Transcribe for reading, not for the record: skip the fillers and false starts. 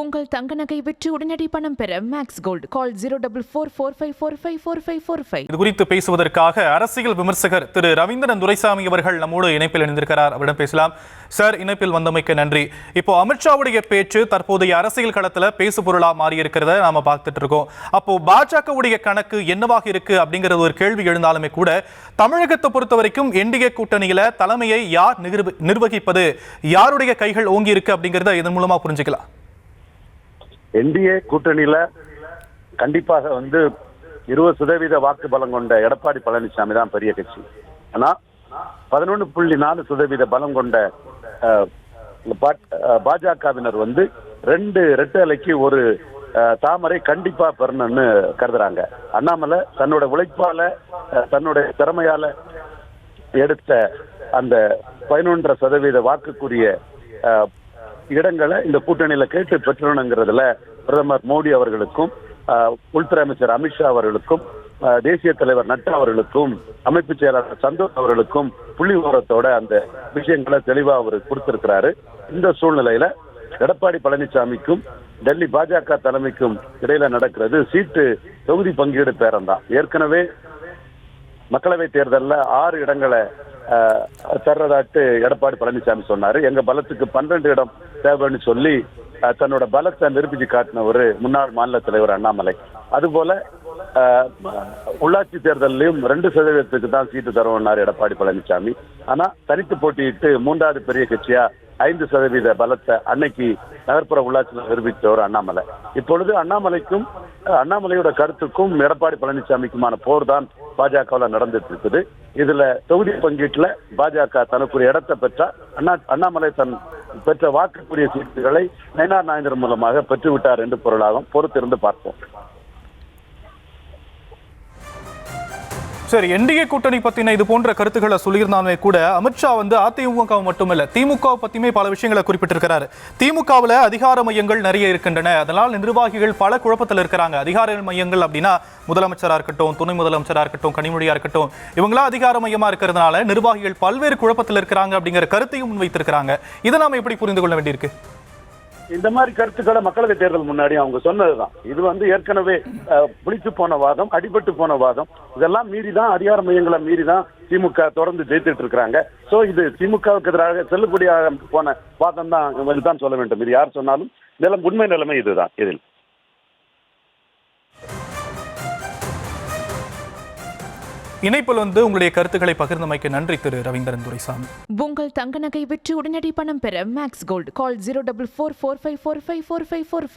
உங்கள் தங்க நகை விற்று உடனடி பணம் பெற மேக்ஸ் கோல்ட் கால் 04445454545. இது குறித்து பேசுவதற்காக அரசியல் விமர்சகர் திரு ரவீந்திரன் துரைசாமி அவர்கள் நம்மோடு இணைப்பில் இணைந்திருக்கிறார். அவரிடம் பேசலாம். சார், இணைப்பில் வந்தமைக்கு நன்றி. இப்போ அமித்ஷாவுடைய பேச்சு தற்போதைய அரசியல் களத்துல பேசு பொருளா மாறி இருக்கிறத நாம பார்த்துட்டு இருக்கோம். அப்போ பாஜகவுடைய கணக்கு என்னவாக இருக்கு அப்படிங்கிறது ஒரு கேள்வி எழுந்தாலுமே கூட, தமிழகத்தை பொறுத்த வரைக்கும் என்டிஏ கூட்டணியில தலைமையை யார் நிர்வகிப்பது, யாருடைய கைகள் ஓங்கி இருக்கு அப்படிங்கறத இதன் மூலமா புரிஞ்சுக்கலாம். என்டிஏ கூட்டணியில கண்டிப்பாக 20% வாக்கு பலம் கொண்ட எடப்பாடி பழனிசாமி தான் பெரிய கட்சி. ஆனா 11.4% பலம் கொண்ட பாஜகவினர் 2 ரெட்டலைக்கு ஒரு தாமரை கண்டிப்பா பெறணும்னு கருதுறாங்க. அண்ணாமலை தன்னோட உழைப்பால தன்னுடைய திறமையால எடுத்த அந்த 11% வாக்குக்குரிய இடங்களை இந்த கூட்டணியில கேட்டு பெற்றணுங்கிறதுல பிரதமர் மோடி அவர்களுக்கும், உள்துறை அமைச்சர் அமித்ஷா அவர்களுக்கும், தேசிய தலைவர் நட்டா அவர்களுக்கும், அமைப்பு செயலாளர் சந்தோஷ் அவர்களுக்கும் புள்ளி விவரத்தோட அந்த விஷயங்களை தெளிவா அவர் கொடுத்திருக்கிறாரு. இந்த சூழ்நிலையில எடப்பாடி பழனிசாமிக்கும் டெல்லி பாஜக தலைமைக்கும் இடையில நடக்கிறது சீட்டு தொகுதி பங்கீடு பேரம் தான். ஏற்கனவே மக்களவை தேர்தலில் 6 இடங்களை தர்றதாட்டு எடப்பாடி பழனிசாமி சொன்னாரு. எங்க பலத்துக்கு 12 இடம் தேவைன்னு சொல்லி தன்னோட பலத்தை நிரூபிச்சு காட்டினவர் முன்னாள் மாநில தலைவர் அண்ணாமலை. அதுபோல உள்ளாட்சி தேர்தலையும் 2% தான் சீட்டு தருவன்னாரு எடப்பாடி பழனிசாமி. ஆனா தனித்து போட்டியிட்டு 3வது பெரிய கட்சியா 5% பலத்தை அன்னைக்கு நகர்ப்புற உள்ளாட்சியில் நிரூபித்தவர் அண்ணாமலை. இப்பொழுது அண்ணாமலையோட கருத்துக்கும் எடப்பாடி பழனிசாமிக்குமான போர் தான் பாஜகவில் நடந்துட்டு இருக்குது. இதுல தொகுதி பங்கீட்டுல பாஜக தனக்குரிய இடத்தை பெற்றா, அண்ணாமலை தன் பெற்ற வாக்குக்குரிய சீட்டுகளை நயினார் நாகேந்திரன் மூலமாக பெற்றுவிட்டார் என்று பொருளாகும். பொறுத்திருந்து பார்ப்போம். சரி, என்டிஏ கூட்டணி பத்தின இது போன்ற கருத்துக்களை சொல்லியிருந்தாலுமே கூட அமித்ஷா அதிமுக மட்டுமல்ல, திமுக பத்தியுமே பல விஷயங்களை குறிப்பிட்டிருக்கிறாரு. திமுகவில் அதிகார மையங்கள் நிறைய இருக்கின்றன, அதனால் நிர்வாகிகள் பல குழப்பத்தில் இருக்கிறாங்க. அதிகார மையங்கள் அப்படின்னா முதலமைச்சரா இருக்கட்டும், துணை முதலமைச்சரா இருக்கட்டும், கனிமொழியா இருக்கட்டும், இவங்களா அதிகார மையமா இருக்கிறதுனால நிர்வாகிகள் பல்வேறு குழப்பத்தில் இருக்கிறாங்க அப்படிங்கிற கருத்தையும் முன்வைத்திருக்கிறாங்க. இதை நாம எப்படி புரிந்து கொள்ள வேண்டியிருக்கு? இந்த மாதிரி கருத்துக்களை மக்களவை தேர்தல் முன்னாடி அவங்க சொன்னதுதான். இது ஏற்கனவே புளிச்சு போன வாதம், அடிபட்டு போன வாதம். இதெல்லாம் மீறிதான், அதிகார மையங்களை மீறிதான் திமுக தொடர்ந்து ஜெயித்துட்டு இருக்கிறாங்க. சோ இது திமுகவுக்கு எதிராக செல்லுபடியாக போன வாதம் தான் சொல்ல வேண்டும். இது யார் சொன்னாலும் உண்மை நிலைமை இதுதான். இதில் இணைப்பில் உங்களுடைய கருத்துக்களை பகிர்ந்தமைக்கு நன்றி திரு ரவீந்திரன் துரைசாமி. உங்கள் தங்க நகை விற்று உடனடி பணம் பெற மேக்ஸ் கோல்ட் கால் 04445454545.